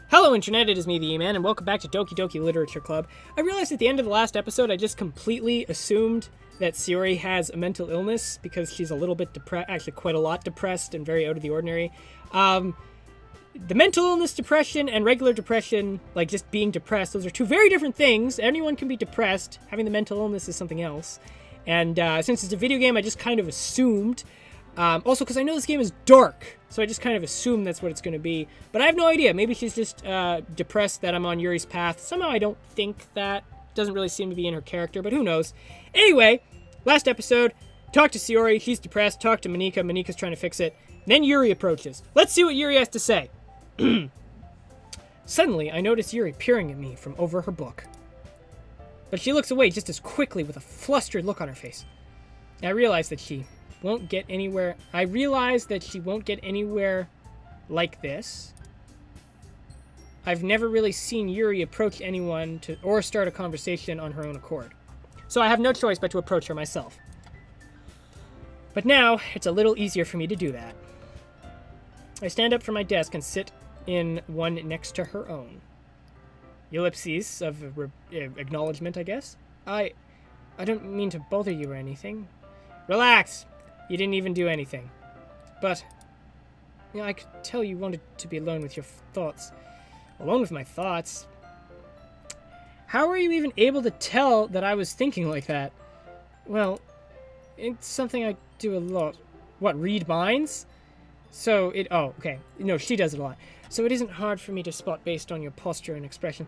Hello Internet, it is me, the E-Man, and welcome back to Doki Doki Literature Club. I realized at the end of the last episode I just completely assumed that Yuri has a mental illness because she's a little bit depressed, actually quite a lot depressed and very out of the ordinary. The mental illness depression and regular depression, like just being depressed, those are two very different things. Anyone can be depressed. Having the mental illness is something else. And since it's a video game, I just kind of assumed. Also, because I know this game is dark, so I just kind of assume that's what it's going to be. But I have no idea. Maybe she's just depressed that I'm on Yuri's path. Somehow I don't think that. Doesn't really seem to be in her character, but who knows. Anyway, last episode, talk to Yuri. She's depressed. Talk to Monika. Monika's trying to fix it. Then Yuri approaches. Let's see what Yuri has to say. Suddenly, I notice Yuri peering at me from over her book. But she looks away just as quickly with a flustered look on her face. I realize that she won't get anywhere. I realize that she won't get anywhere like this. I've never really seen Yuri approach anyone or start a conversation on her own accord. So I have no choice but to approach her myself. But now, it's a little easier for me to do that. I stand up from my desk and sit in one next to her own. Ellipses of acknowledgement, I guess. I don't mean to bother you or anything. Relax! You didn't even do anything. But, I could tell you wanted to be alone with your thoughts. Alone with my thoughts? How were you even able to tell that I was thinking like that? Well, it's something I do a lot. What, read minds? So oh, okay. No, she does it a lot. So it isn't hard for me to spot based on your posture and expression.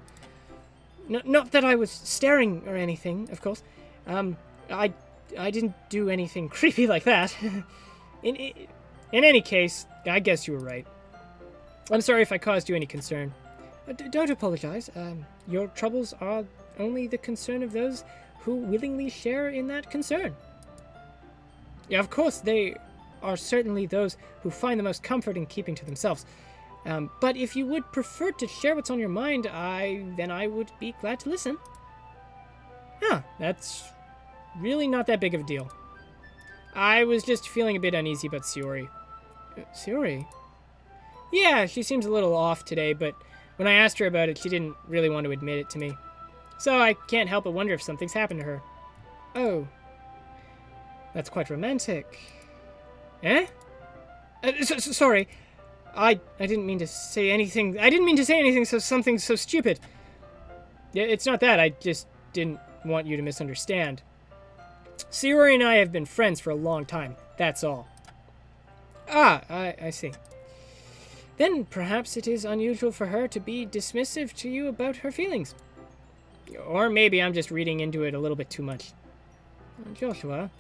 Not that I was staring or anything, of course. I didn't do anything creepy like that. In any case, I guess you were right. I'm sorry if I caused you any concern. Don't apologize. Your troubles are only the concern of those who willingly share in that concern. Yeah, of course, they are certainly those who find the most comfort in keeping to themselves. But if you would prefer to share what's on your mind, then I would be glad to listen. Yeah, that's really not that big of a deal. I was just feeling a bit uneasy about Yuri. Yuri? Yeah, she seems a little off today, but when I asked her about it, she didn't really want to admit it to me. So I can't help but wonder if something's happened to her. Oh. That's quite romantic. Eh? Sorry. I didn't mean to say anything. I didn't mean to say anything something so stupid. It's not that. I just didn't want you to misunderstand. Yuri and I have been friends for a long time. That's all. I see. Then perhaps it is unusual for her to be dismissive to you about her feelings. Or maybe I'm just reading into it a little bit too much. Joshua,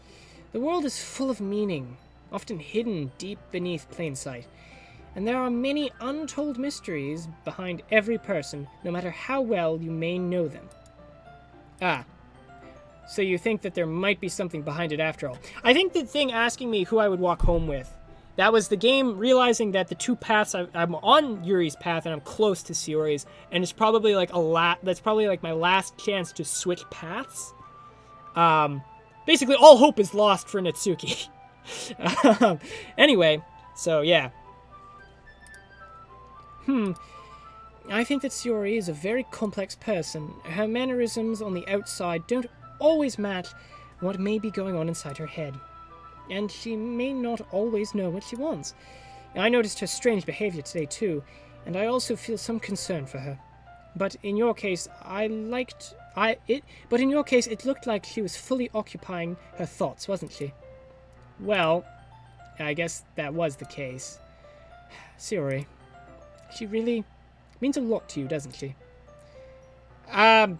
the world is full of meaning, often hidden deep beneath plain sight. And there are many untold mysteries behind every person, no matter how well you may know them. So you think that there might be something behind it after all. I think the thing asking me who I would walk home with, that was the game realizing that the two paths, I'm on Yuri's path and I'm close to Yuri's, and it's probably like that's probably like my last chance to switch paths. Basically all hope is lost for Natsuki. Anyway, so yeah. I think that Yuri is a very complex person. Her mannerisms on the outside don't always match what may be going on inside her head. And she may not always know what she wants. I noticed her strange behavior today too, and I also feel some concern for her. But in your case, but in your case, it looked like she was fully occupying her thoughts, wasn't she? Well, I guess that was the case. Yuri. She really means a lot to you, doesn't she? I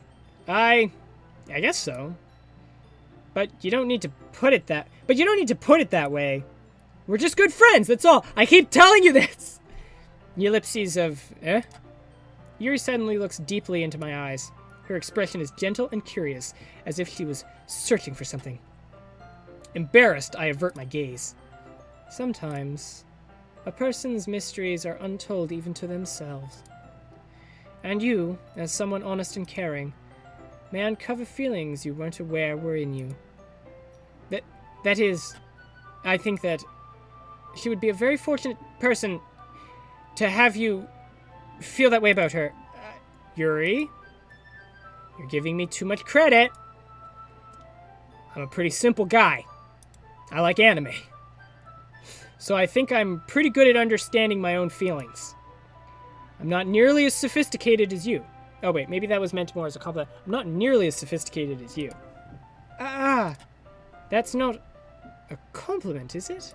guess so. But you don't need to put it that way. We're just good friends, that's all. I keep telling you this. Ellipses of, Yuri suddenly looks deeply into my eyes. Her expression is gentle and curious, as if she was searching for something. Embarrassed, I avert my gaze. Sometimes a person's mysteries are untold even to themselves. And you, as someone honest and caring, may uncover feelings you weren't aware were in you. That is, I think that she would be a very fortunate person to have you feel that way about her. Yuri, you're giving me too much credit. I'm a pretty simple guy. I like anime. So I think I'm pretty good at understanding my own feelings. I'm not nearly as sophisticated as you. Oh wait, maybe that was meant more as a compliment. I'm not nearly as sophisticated as you. That's not a compliment, is it?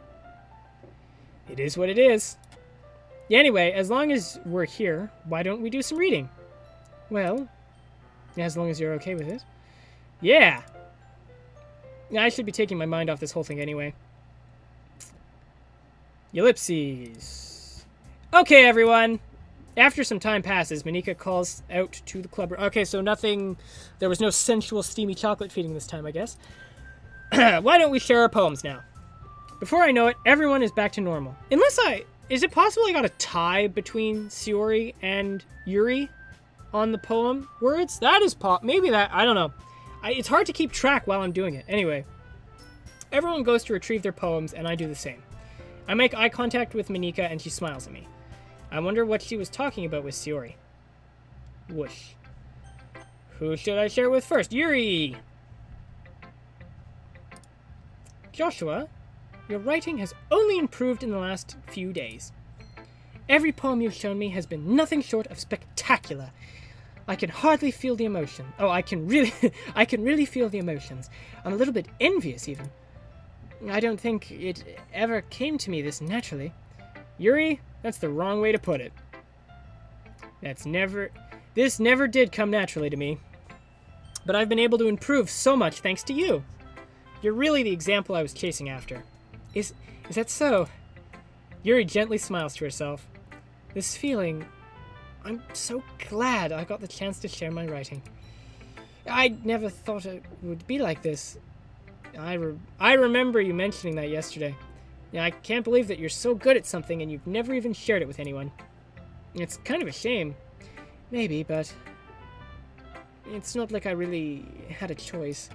It is what it is. Yeah, anyway, as long as we're here, why don't we do some reading? Well, as long as you're okay with it. Yeah! I should be taking my mind off this whole thing anyway. Ellipses. Okay, everyone. After some time passes, Monika calls out to the club. Okay, so nothing... There was no sensual, steamy chocolate feeding this time, I guess. Why don't we share our poems now? Before I know it, everyone is back to normal. Unless Is it possible I got a tie between Shiori and Yuri on the poem words? That is maybe that... I don't know. It's hard to keep track while I'm doing it. Anyway, everyone goes to retrieve their poems, and I do the same. I make eye contact with Monika, and she smiles at me. I wonder what she was talking about with Shiori. Whoosh. Who should I share with first? Yuri! Joshua, your writing has only improved in the last few days. Every poem you've shown me has been nothing short of spectacular. I can hardly feel the emotion. Oh, I can really feel the emotions. I'm a little bit envious, even. I don't think it ever came to me this naturally. Yuri, that's the wrong way to put it. This never did come naturally to me. But I've been able to improve so much thanks to you. You're really the example I was chasing after. Is that so? Yuri gently smiles to herself. This feeling... I'm so glad I got the chance to share my writing. I never thought it would be like this. I remember you mentioning that yesterday. Yeah, I can't believe that you're so good at something and you've never even shared it with anyone. It's kind of a shame. Maybe, but... It's not like I really had a choice.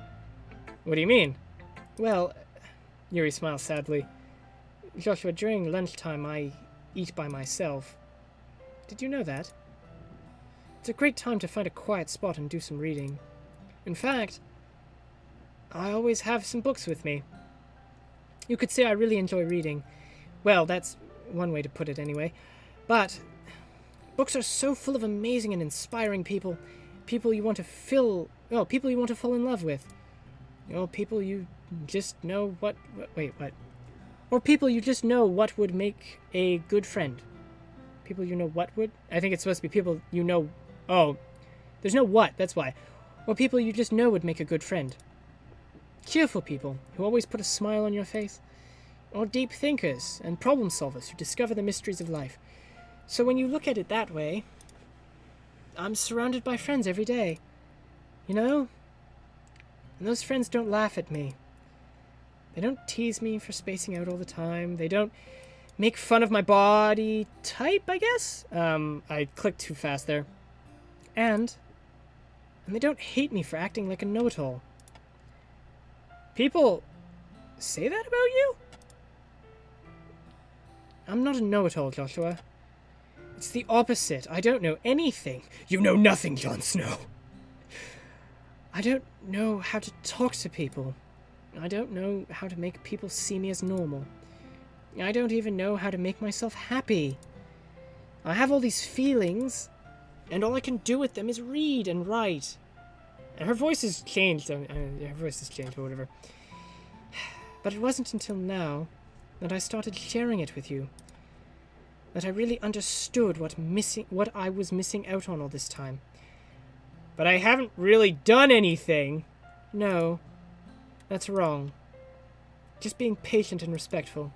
What do you mean? Well, Yuri smiles sadly. Joshua, during lunchtime I eat by myself. Did you know that? It's a great time to find a quiet spot and do some reading. In fact, I always have some books with me. You could say I really enjoy reading. Well, that's one way to put it anyway. But books are so full of amazing and inspiring people. People you want to fall in love with. People you just know what... Wait, what? Or people you just know what would make a good friend. People you know what would? I think it's supposed to be people you know... Oh, there's no what, that's why. Or people you just know would make a good friend. Cheerful people who always put a smile on your face. Or deep thinkers and problem solvers who discover the mysteries of life. So when you look at it that way, I'm surrounded by friends every day. You know? And those friends don't laugh at me. They don't tease me for spacing out all the time. They don't make fun of my body type, I guess? I clicked too fast there. And they don't hate me for acting like a know-it-all. People say that about you? I'm not a know-it-all, Joshua. It's the opposite. I don't know anything. You know nothing, Jon Snow. I don't know how to talk to people. I don't know how to make people see me as normal. I don't even know how to make myself happy. I have all these feelings, and all I can do with them is read and write. And her voice has changed. Her voice has changed, or whatever. But it wasn't until now that I started sharing it with you that I really understood what I was missing out on all this time. But I haven't really done anything. No, that's wrong. Just being patient and respectful.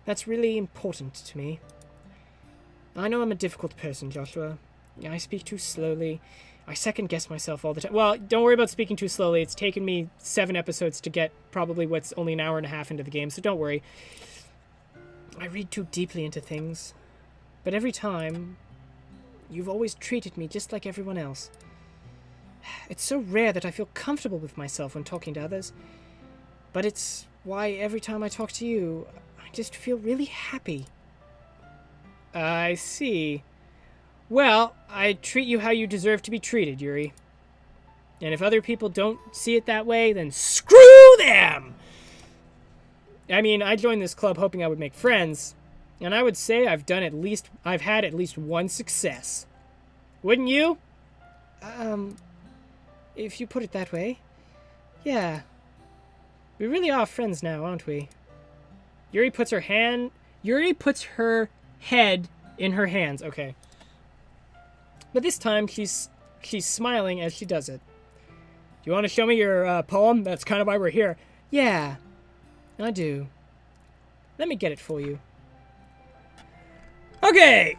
That's really important to me. I know I'm a difficult person, Joshua. I speak too slowly. I second-guess myself all the time. Well, don't worry about speaking too slowly. It's taken me 7 episodes to get probably what's only an hour and a half into the game, so don't worry. I read too deeply into things. But every time, you've always treated me just like everyone else. It's so rare that I feel comfortable with myself when talking to others. But it's why every time I talk to you, I just feel really happy. I see. Well, I treat you how you deserve to be treated, Yuri. And if other people don't see it that way, then screw them! I mean, I joined this club hoping I would make friends, and I would say I've had at least one success. Wouldn't you? If you put it that way. Yeah. We really are friends now, aren't we? Yuri puts her head in her hands. Okay. But this time, she's smiling as she does it. Do you want to show me your poem? That's kind of why we're here. Yeah, I do. Let me get it for you. Okay.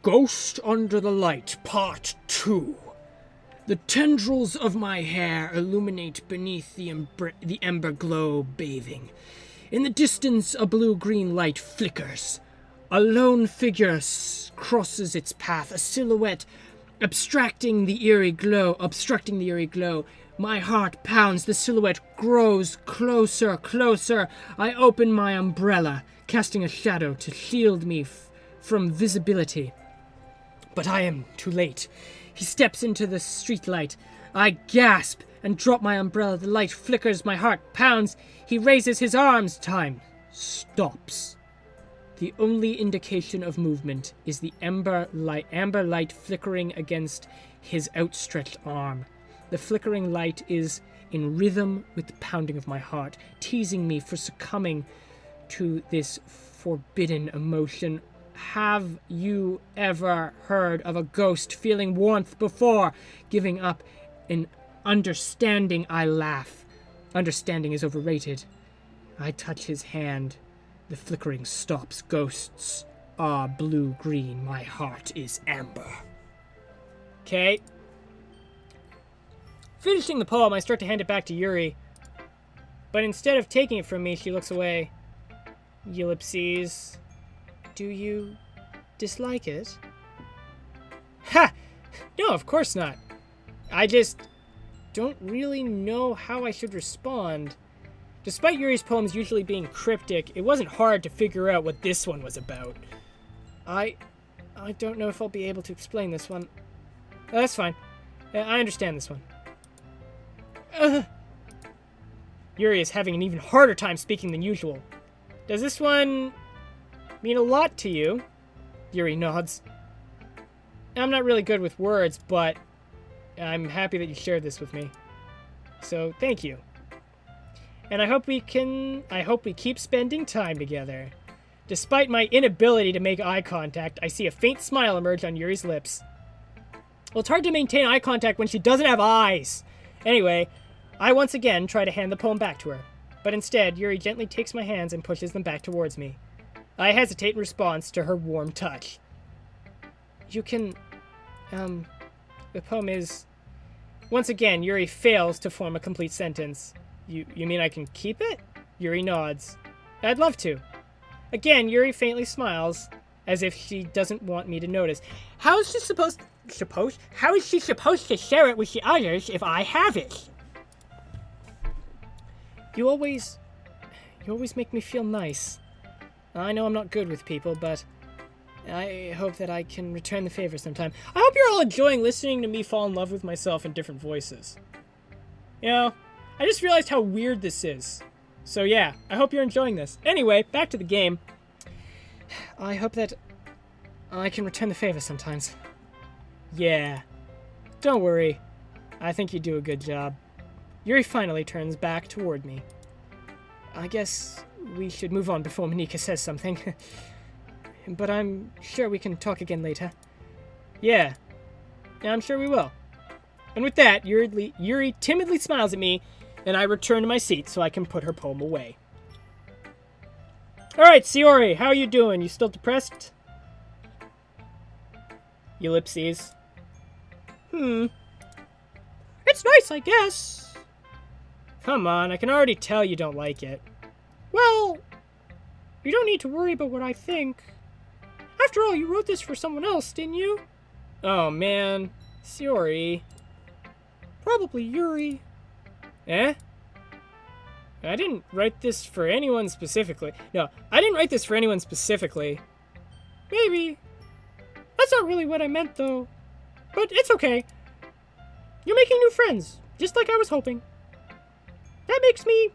Ghost Under the Light, Part 2. The tendrils of my hair illuminate beneath the ember glow bathing. In the distance, a blue-green light flickers. A lone figure crosses its path, a silhouette obstructing the eerie glow. My heart pounds, the silhouette grows closer. I open my umbrella, casting a shadow to shield me from visibility. But I am too late. He steps into the streetlight. I gasp and drop my umbrella. The light flickers, my heart pounds. He raises his arms. Time stops. The only indication of movement is the amber light flickering against his outstretched arm. The flickering light is in rhythm with the pounding of my heart, teasing me for succumbing to this forbidden emotion. Have you ever heard of a ghost feeling warmth before giving up an understanding? I laugh. Understanding is overrated. I touch his hand. The flickering stops. Ghosts are blue-green. My heart is amber. Okay. Finishing the poem, I start to hand it back to Yuri. But instead of taking it from me, she looks away. Ellipses. Do you dislike it? Ha! No, of course not. I just don't really know how I should respond. Despite Yuri's poems usually being cryptic, it wasn't hard to figure out what this one was about. I don't know if I'll be able to explain this one. That's fine. I understand this one. Yuri is having an even harder time speaking than usual. Does this one mean a lot to you? Yuri nods. I'm not really good with words, but I'm happy that you shared this with me. So, thank you. And I hope we keep spending time together. Despite my inability to make eye contact, I see a faint smile emerge on Yuri's lips. Well, it's hard to maintain eye contact when she doesn't have eyes. Anyway, I once again try to hand the poem back to her. But instead, Yuri gently takes my hands and pushes them back towards me. I hesitate in response to her warm touch. You can... The poem is... Once again, Yuri fails to form a complete sentence. You mean I can keep it? Yuri nods. I'd love to. Again, Yuri faintly smiles, as if she doesn't want me to notice. How is she supposed to share it with the others if I have it? You always make me feel nice. I know I'm not good with people, but I hope that I can return the favor sometime. I hope you're all enjoying listening to me fall in love with myself in different voices. You know, I just realized how weird this is. So yeah, I hope you're enjoying this. Anyway, back to the game. I hope that I can return the favor sometimes. Yeah. Don't worry. I think you do a good job. Yuri finally turns back toward me. I guess we should move on before Monika says something. But I'm sure we can talk again later. Yeah, I'm sure we will. And with that, Yuri timidly smiles at me, and I return to my seat so I can put her poem away. Alright, Sayori, how are you doing? You still depressed? Ellipses. It's nice, I guess. Come on, I can already tell you don't like it. Well, you don't need to worry about what I think. After all, you wrote this for someone else, didn't you? Oh, man. Sayori. Probably Yuri. Eh? I didn't write this for anyone specifically. No, I didn't write this for anyone specifically. Maybe. That's not really what I meant, though. But it's okay. You're making new friends, just like I was hoping. That makes me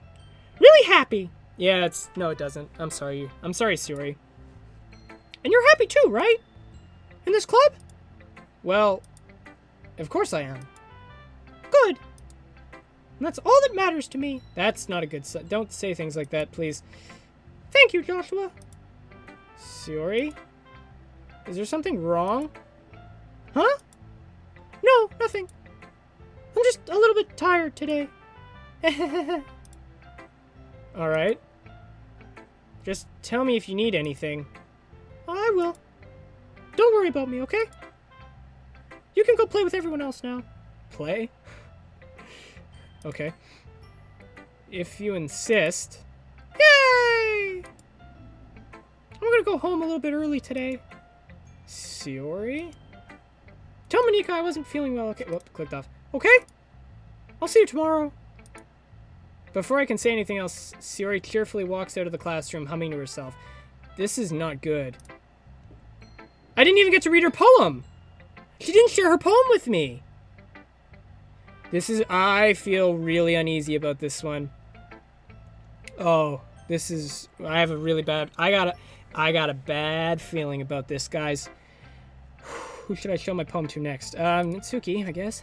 really happy. Yeah, no, it doesn't. I'm sorry. I'm sorry, Yuri. And you're happy too, right? In this club? Well, of course I am. Good. And that's all that matters to me. That's not a good sign. Don't say things like that, please. Thank you, Joshua. Yuri? Is there something wrong? Huh? No, nothing. I'm just a little bit tired today. Alright. Just tell me if you need anything. I will. Don't worry about me, okay? You can go play with everyone else now. Play? Okay. If you insist. Yay! I'm gonna go home a little bit early today. Yuri? Tell Monika I wasn't feeling well. Okay, whoop, clicked off. Okay? I'll see you tomorrow. Before I can say anything else, Yuri cheerfully walks out of the classroom, humming to herself. This is not good. I didn't even get to read her poem. She didn't share her poem with me. I feel really uneasy about this one. Oh, I have a really bad, I got a bad feeling about this, guys. Who should I show my poem to next? Mitsuki, I guess.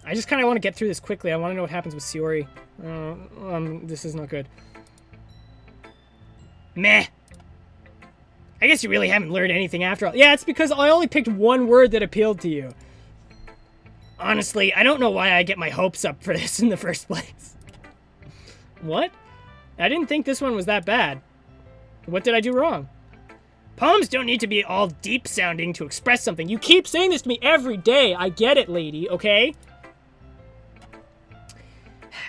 I just kind of want to get through this quickly. I want to know what happens with Yuri. This is not good. Meh. I guess you really haven't learned anything after all. Yeah, it's because I only picked one word that appealed to you. Honestly, I don't know why I get my hopes up for this in the first place. What? I didn't think this one was that bad. What did I do wrong? Poems don't need to be all deep-sounding to express something. You keep saying this to me every day. I get it, lady, okay?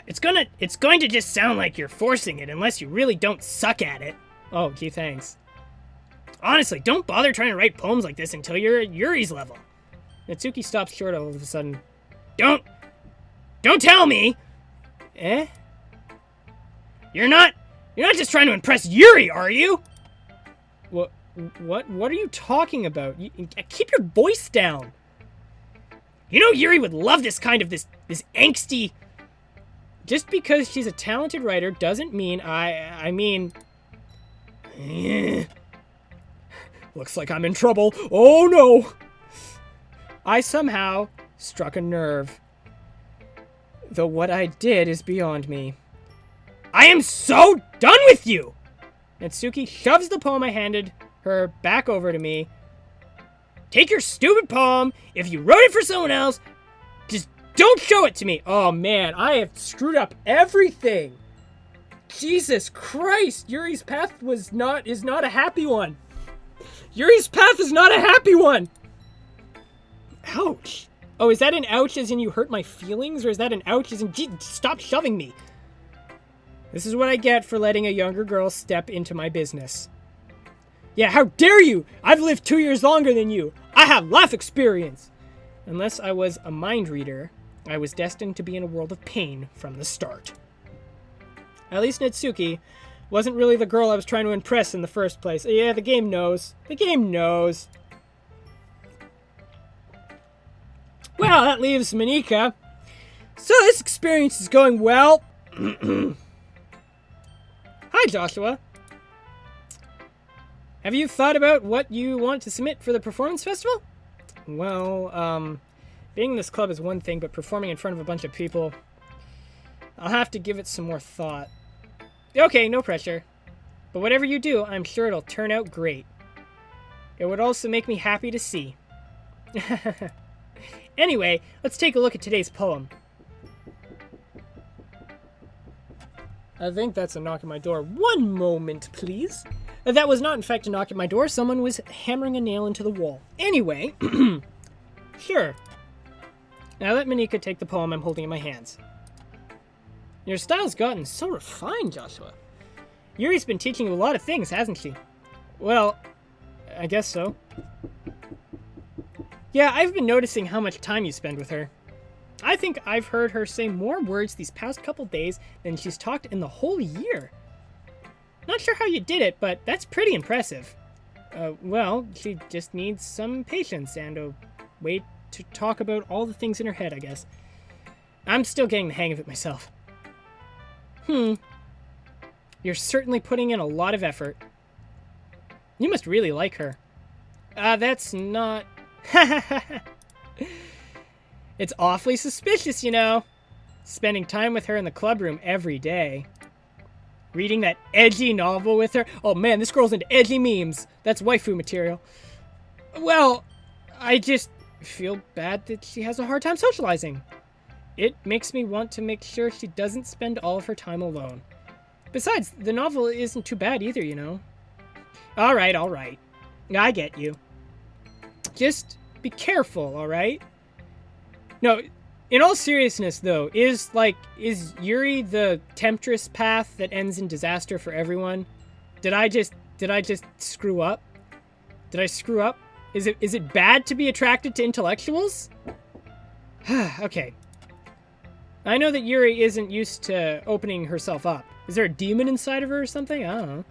It's going to just sound like you're forcing it unless you really don't suck at it. Oh, gee, thanks. Honestly, don't bother trying to write poems like this until you're at Yuri's level. Natsuki stops short all of a sudden. Don't tell me! Eh? You're not just trying to impress Yuri, are you? What are you talking about? Keep your voice down. You know Yuri would love this angsty... Just because she's a talented writer doesn't mean I mean... Looks like I'm in trouble. Oh no! I somehow struck a nerve. Though what I did is beyond me. I am so done with you! Natsuki shoves the poem I handed her back over to me. Take your stupid poem. If you wrote it for someone else, just don't show it to me. Oh man, I have screwed up everything. Jesus Christ, Yuri's path is not a happy one. Yuri's path is not a happy one. Ouch. Oh, is that an ouch as in you hurt my feelings? Or is that an ouch as in, gee, stop shoving me? This is what I get for letting a younger girl step into my business. Yeah, how dare you? I've lived 2 years longer than you. I have life experience. Unless I was a mind reader, I was destined to be in a world of pain from the start. At least Natsuki wasn't really the girl I was trying to impress in the first place. Yeah, the game knows. The game knows. Well, that leaves Monika. So this experience is going well. Hi, Joshua. Have you thought about what you want to submit for the performance festival? Well, being in this club is one thing, but performing in front of a bunch of people, I'll have to give it some more thought. Okay, no pressure. But whatever you do, I'm sure it'll turn out great. It would also make me happy to see. Anyway, let's take a look at today's poem. I think that's a knock at my door. One moment, please. That was not, in fact, a knock at my door. Someone was hammering a nail into the wall. Anyway, sure. Now let Monika take the poem I'm holding in my hands. Your style's gotten so refined, Joshua. Yuri's been teaching you a lot of things, hasn't she? Well, I guess so. Yeah, I've been noticing how much time you spend with her. I think I've heard her say more words these past couple days than she's talked in the whole year. Not sure how you did it, but that's pretty impressive. Well, she just needs some patience and a way to talk about all the things in her head, I guess. I'm still getting the hang of it myself. You're certainly putting in a lot of effort. You must really like her. That's not... It's awfully suspicious, you know. Spending time with her in the clubroom every day. Reading that edgy novel with her. Oh man, this girl's into edgy memes. That's waifu material. Well, I just feel bad that she has a hard time socializing. It makes me want to make sure she doesn't spend all of her time alone. Besides, the novel isn't too bad either, you know. Alright. I get you. Just be careful, alright? No, in all seriousness, though, is Yuri the temptress path that ends in disaster for everyone? Did I just screw up? Did I screw up? Is it bad to be attracted to intellectuals? Okay. I know that Yuri isn't used to opening herself up. Is there a demon inside of her or something? I don't know.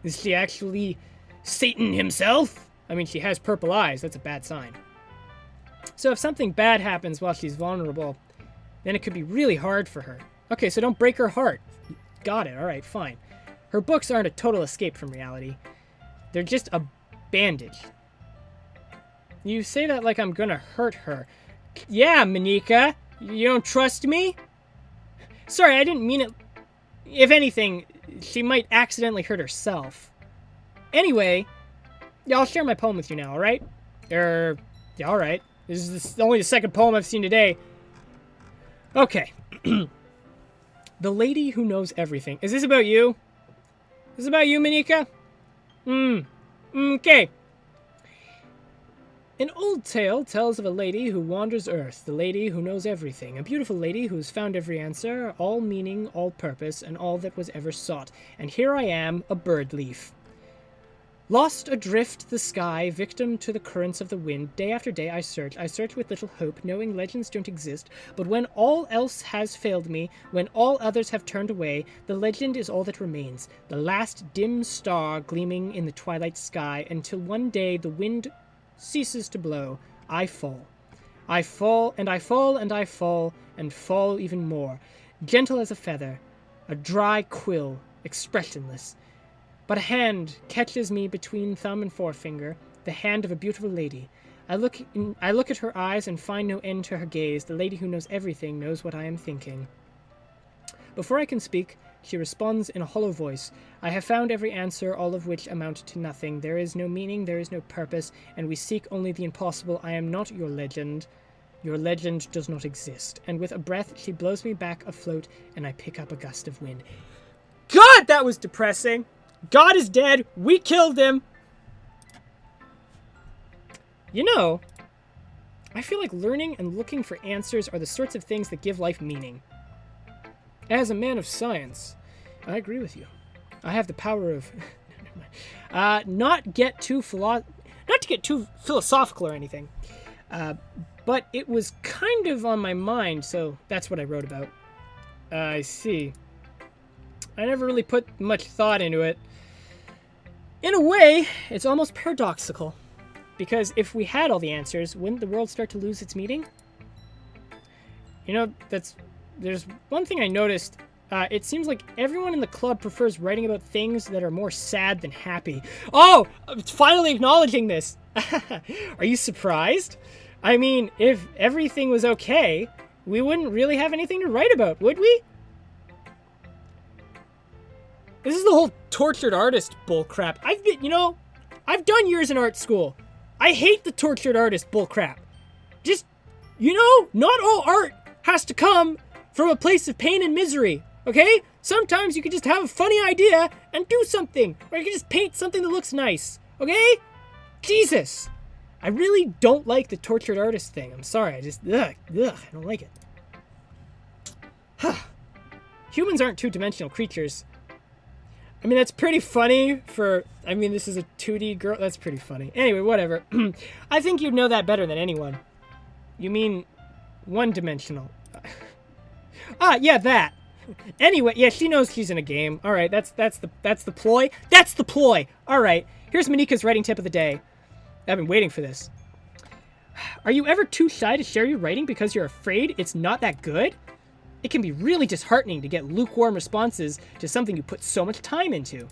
Is she actually Satan himself? I mean, she has purple eyes. That's a bad sign. So if something bad happens while she's vulnerable, then it could be really hard for her. Okay, so don't break her heart. Got it. All right, fine. Her books aren't a total escape from reality. They're just a bandage. You say that like I'm gonna hurt her. Yeah, Monika. You don't trust me? Sorry, I didn't mean it. If anything, she might accidentally hurt herself. Anyway, yeah, I'll share my poem with you now, alright? Yeah, alright. This is only the second poem I've seen today. Okay. The Lady Who Knows Everything. Is this about you? Is this about you, Monika? Okay. An old tale tells of a lady who wanders earth, the lady who knows everything, a beautiful lady who has found every answer, all meaning, all purpose, and all that was ever sought. And here I am, a bird leaf. Lost adrift the sky, victim to the currents of the wind, day after day I search with little hope, knowing legends don't exist, but when all else has failed me, when all others have turned away, the legend is all that remains, the last dim star gleaming in the twilight sky, until one day the wind ceases to blow, I fall. I fall, and I fall, and I fall, and fall even more, gentle as a feather, a dry quill, expressionless. But a hand catches me between thumb and forefinger, the hand of a beautiful lady. I look at her eyes and find no end to her gaze. The lady who knows everything knows what I am thinking. Before I can speak, she responds in a hollow voice. I have found every answer, all of which amount to nothing. There is no meaning, there is no purpose, and we seek only the impossible. I am not your legend. Your legend does not exist. And with a breath, she blows me back afloat, and I pick up a gust of wind. God, that was depressing! God is dead. We killed him. You know, I feel like learning and looking for answers are the sorts of things that give life meaning. As a man of science, I agree with you. I have the power of not to get too philosophical or anything. But it was kind of on my mind, so that's what I wrote about. I see. I never really put much thought into it. In a way, it's almost paradoxical. Because if we had all the answers, wouldn't the world start to lose its meaning? You know, there's one thing I noticed. It seems like everyone in the club prefers writing about things that are more sad than happy. Oh! It's finally acknowledging this! Are you surprised? I mean, if everything was okay, we wouldn't really have anything to write about, would we? This is the whole tortured artist bullcrap. I've done years in art school. I hate the tortured artist bullcrap. Just, not all art has to come from a place of pain and misery, okay? Sometimes you can just have a funny idea and do something, or you can just paint something that looks nice, okay? Jesus! I really don't like the tortured artist thing. I'm sorry, I don't like it. Humans aren't two-dimensional creatures. I mean, that's pretty funny this is a 2D girl. That's pretty funny. Anyway, whatever. I think you'd know that better than anyone. You mean one-dimensional. Yeah, that. Anyway, yeah, she knows she's in a game. All right, that's the ploy. That's the ploy. All right. Here's Monika's writing tip of the day. I've been waiting for this. Are you ever too shy to share your writing because you're afraid it's not that good? It can be really disheartening to get lukewarm responses to something you put so much time into.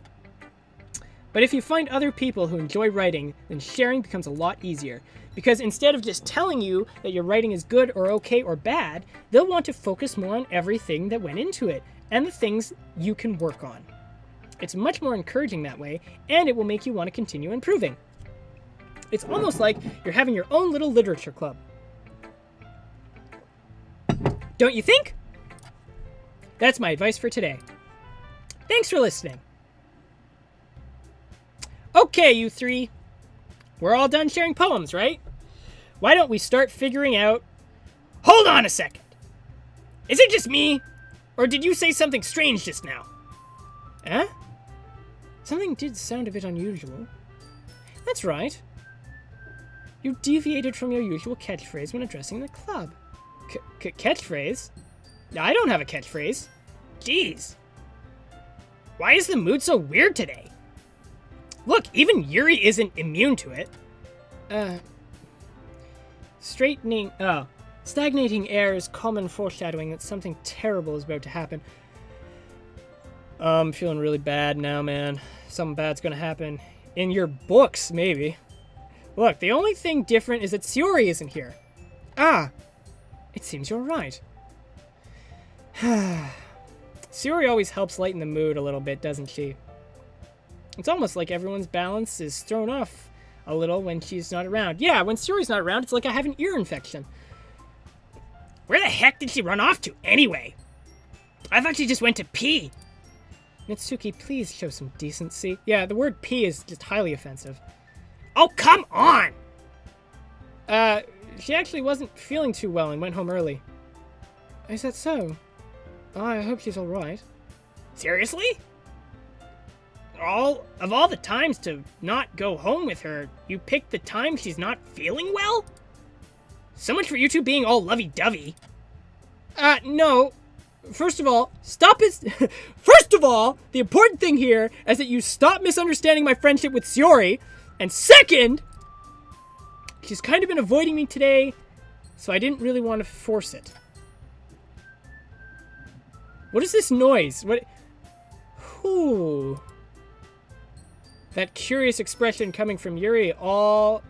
But if you find other people who enjoy writing, then sharing becomes a lot easier. Because instead of just telling you that your writing is good or okay or bad, they'll want to focus more on everything that went into it and the things you can work on. It's much more encouraging that way, and it will make you want to continue improving. It's almost like you're having your own little literature club. Don't you think? That's my advice for today. Thanks for listening. Okay, you three. We're all done sharing poems, right? Why don't we start figuring out... Hold on a second. Is it just me? Or did you say something strange just now? Huh? Something did sound a bit unusual. That's right. You deviated from your usual catchphrase when addressing the club. Catchphrase? I don't have a catchphrase. Jeez. Why is the mood so weird today? Look, even Yuri isn't immune to it. Stagnating air is common foreshadowing that something terrible is about to happen. I'm feeling really bad now, man. Something bad's gonna happen. In your books, maybe. Look, the only thing different is that Yuri isn't here. It seems you're right. Yuri always helps lighten the mood a little bit, doesn't she? It's almost like everyone's balance is thrown off a little when she's not around. Yeah, when Yuri's not around, it's like I have an ear infection. Where the heck did she run off to anyway? I thought she just went to pee. Mitsuki, please show some decency. Yeah, the word pee is just highly offensive. Oh, come on! She actually wasn't feeling too well and went home early. Is that so? Oh, I hope she's alright. Seriously? Of all the times to not go home with her, you picked the time she's not feeling well? So much for you two being all lovey-dovey. No. First of all, First of all, the important thing here is that you stop misunderstanding my friendship with Yuri. And second, she's kind of been avoiding me today, so I didn't really want to force it. What is this noise? Whew. That curious expression coming from Yuri of all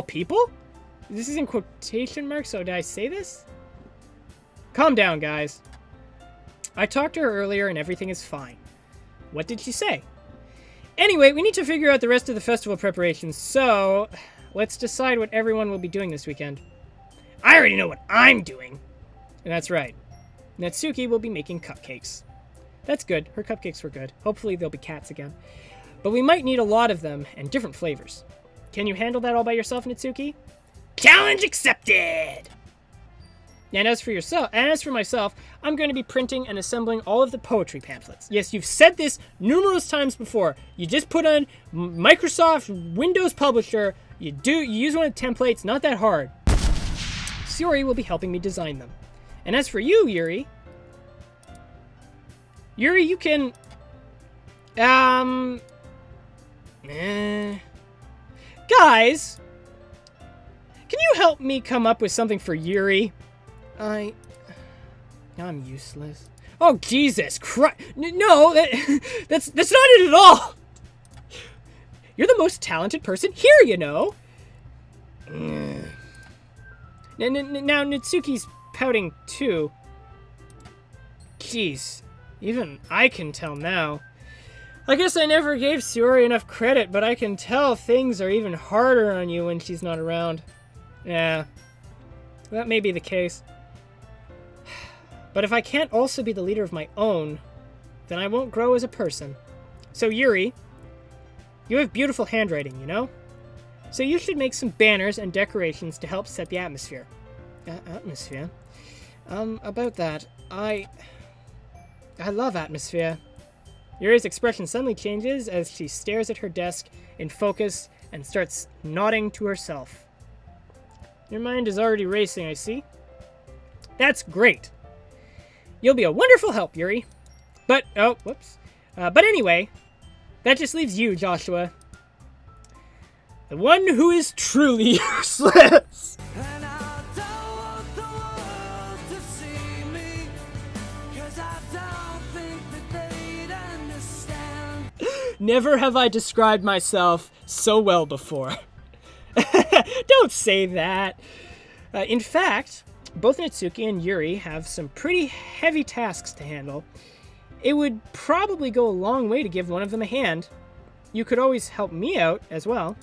people? This is in quotation marks, so did I say this? Calm down, guys. I talked to her earlier and everything is fine. What did she say? Anyway, we need to figure out the rest of the festival preparations, so let's decide what everyone will be doing this weekend. I already know what I'm doing. And that's right. Natsuki will be making cupcakes. That's good. Her cupcakes were good. Hopefully they'll be cats again. But we might need a lot of them and different flavors. Can you handle that all by yourself, Natsuki? Challenge accepted! And as for myself, I'm going to be printing and assembling all of the poetry pamphlets. Yes, you've said this numerous times before. You just put on Microsoft Windows Publisher. You use one of the templates, not that hard. Yuri will be helping me design them. And as for you, Yuri, you can, guys, can you help me come up with something for Yuri? I'm useless. Oh, Jesus Christ. No, that's not it at all. You're the most talented person here, you know. Now, Natsuki's pouting too. Jeez, even I can tell now. I guess I never gave Yuri enough credit, but I can tell things are even harder on you when she's not around. Yeah, that may be the case. But if I can't also be the leader of my own, then I won't grow as a person. So Yuri, you have beautiful handwriting, you know? So you should make some banners and decorations to help set the atmosphere. Atmosphere? About that, I love atmosphere. Yuri's expression suddenly changes as she stares at her desk in focus and starts nodding to herself. Your mind is already racing, I see. That's great. You'll be a wonderful help, Yuri. But anyway, That just leaves you, Joshua. The one who is truly useless. And I don't want the world to see me, 'cause I don't think that they'd understand. Never have I described myself so well before. Don't say that. In fact, both Natsuki and Yuri have some pretty heavy tasks to handle. It would probably go a long way to give one of them a hand. You could always help me out as well.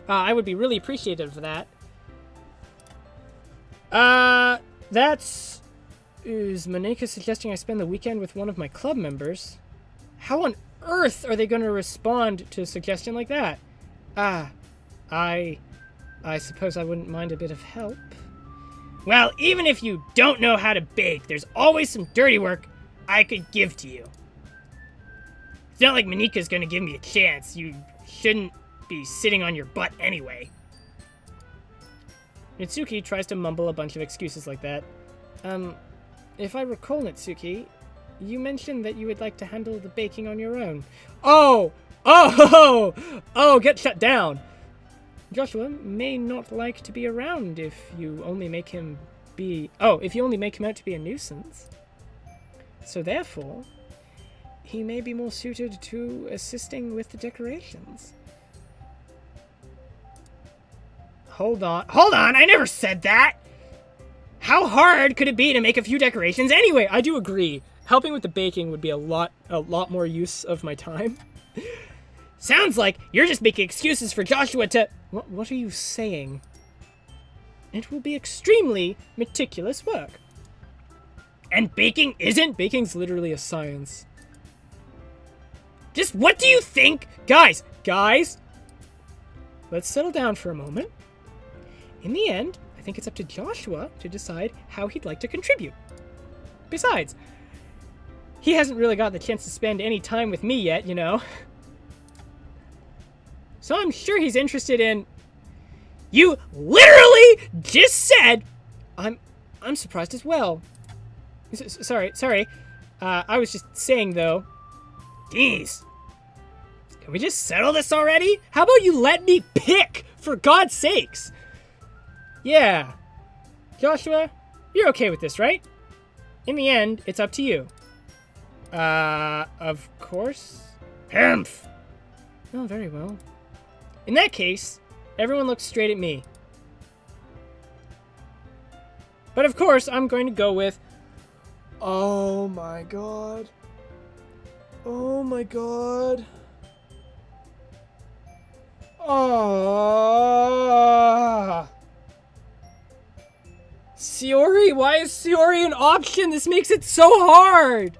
I would be really appreciative of that. Is Maneka suggesting I spend the weekend with one of my club members? How on earth are they going to respond to a suggestion like that? I suppose I wouldn't mind a bit of help. Well, even if you don't know how to bake, there's always some dirty work I could give to you. It's not like Maneka's gonna give me a chance. You shouldn't be sitting on your butt anyway. Natsuki tries to mumble a bunch of excuses like that. If I recall, Natsuki, you mentioned that you would like to handle the baking on your own. Oh, get shut down. Joshua may not like to be around if you only make him out to be a nuisance. So therefore, he may be more suited to assisting with the decorations. Hold on, I never said that! How hard could it be to make a few decorations anyway? I do agree. Helping with the baking would be a lot more use of my time. Sounds like you're just making excuses for Joshua to... What are you saying? It will be extremely meticulous work. And baking isn't? Baking's literally a science. Just what do you think? Guys! Let's settle down for a moment. In the end, I think it's up to Joshua to decide how he'd like to contribute. Besides, he hasn't really gotten the chance to spend any time with me yet, you know. So I'm sure he's interested in... You literally just said... I'm surprised as well. Sorry. I was just saying, though. Jeez. Can we just settle this already? How about you let me pick, for God's sakes? Yeah. Joshua, you're okay with this, right? In the end, it's up to you. Of course. Humph. Oh, very well. In that case, everyone looks straight at me. But of course, I'm going to go with... Oh my god. Oh my god. Oh. Yuri? Why is Yuri an option? This makes it so hard.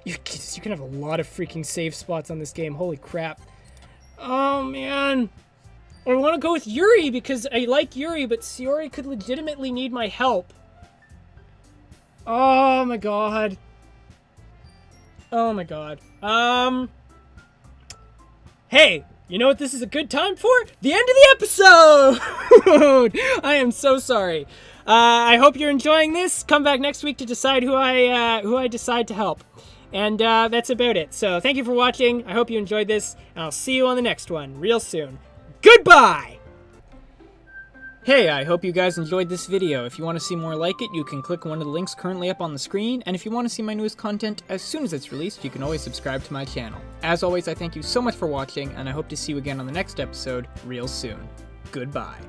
You can have a lot of freaking save spots on this game. Holy crap. Oh, man. I want to go with Yuri because I like Yuri, but Yuri could legitimately need my help. Oh, my God. Oh, my God. Hey, you know what this is a good time for? The end of the episode! I am so sorry. I hope you're enjoying this. Come back next week to decide who I decide to help. And that's about it. So thank you for watching. I hope you enjoyed this. And I'll see you on the next one real soon. Goodbye! Hey, I hope you guys enjoyed this video. If you want to see more like it, you can click one of the links currently up on the screen. And if you want to see my newest content as soon as it's released, you can always subscribe to my channel. As always, I thank you so much for watching, and I hope to see you again on the next episode real soon. Goodbye.